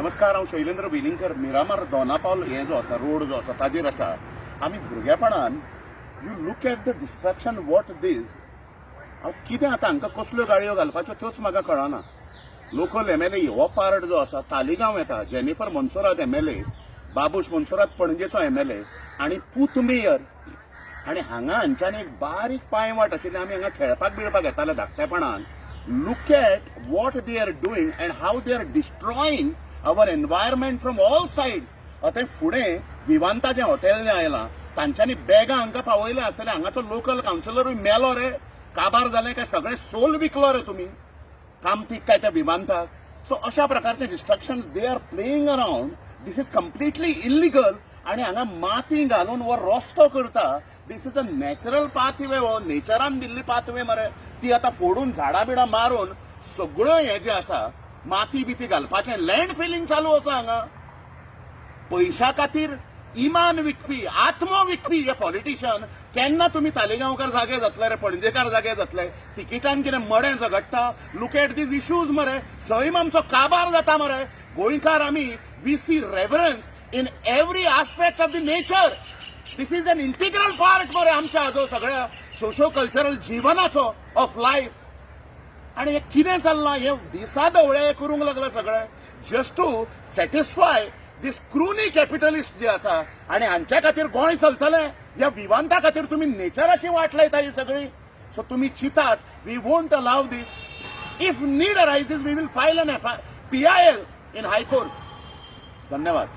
नमस्कार, हांव शैलेंद्र वेलिंगकर. मिरामार दोनापावल हे जो आसा रोड जो आसा ताजेर आसा. आमी भुरगेपणान you look at the destruction what this. हांव कितें आतां हांकां कसल्यो गाडयो घालपाच्यो त्योच म्हाका कळना. लोकल एमएलए हो पार्ट जो आसा तालिगांव येता. जेनिफर मोन्सेरात एमएलए, बाबूश मोन्सेरात पणजेचो एमएलए आनी पूत मेयर. आनी हांगा हांच्यानी एक बारीक पांयवाट आशिल्ली. आमी हांगा खेळपाक बिळपाक येताले धाकटेपणान. Look at what they are doing and how they are destroying our environment from all sides. आता फुडें विवांता जे हॉटेल आयलां तांच्यांनी बॅगां हांकां पावयले आसतले. हांगाचो लोकल कावन्सिलरूय मेलो रे, काबार जालें काय सगळें सोल विकलो रे तुमी कामतीक काय त्या विमानताक. सो अशा प्रकारचे destruction they are playing around. This is completely illegal. आणि हांगा माती घालून वो रस्तो करता. दिस इज अ नॅचरल पाथवे. हो नेचरान दिल्ली पाथवे मरे. ती आता फोडून झाडां बिडां मारून सगळ्यो हे जे आसा माती बिती घालपाचें लँड फिलिंग चालू आसा हांगा. पैशा खातीर इमान विकपी, आत्मो विकपी हे पॉलिटिशियन केन्ना तुमी तालिगांवकार जागे जातले रे, पणजेकार जागे जातले. तिकीटान कितें मडें झगडटा. लुक एट दीज इश्यूज मरे. सैम आमचो काबार जाता मरे. गोंयकार आमी we see reverence in every aspect of the nature. This is an integral part मरे आमच्या हाजो सगळ्या सोशो कल्चरल जिवनाचो ऑफ लायफ. आणि हे कितें चल्लां हे दिसा ढवळे करूंक लागला सगळें just to satisfy this crony capitalist जे आसा. आणि हांच्या खातीर गोंय चलतलें. ह्या विवांता खातीर तुमी नेचराची वाट लायता ही सगळी. सो तुमी चितात we won't allow this. If need arises we will file an PIL in high court. धन्यवाद.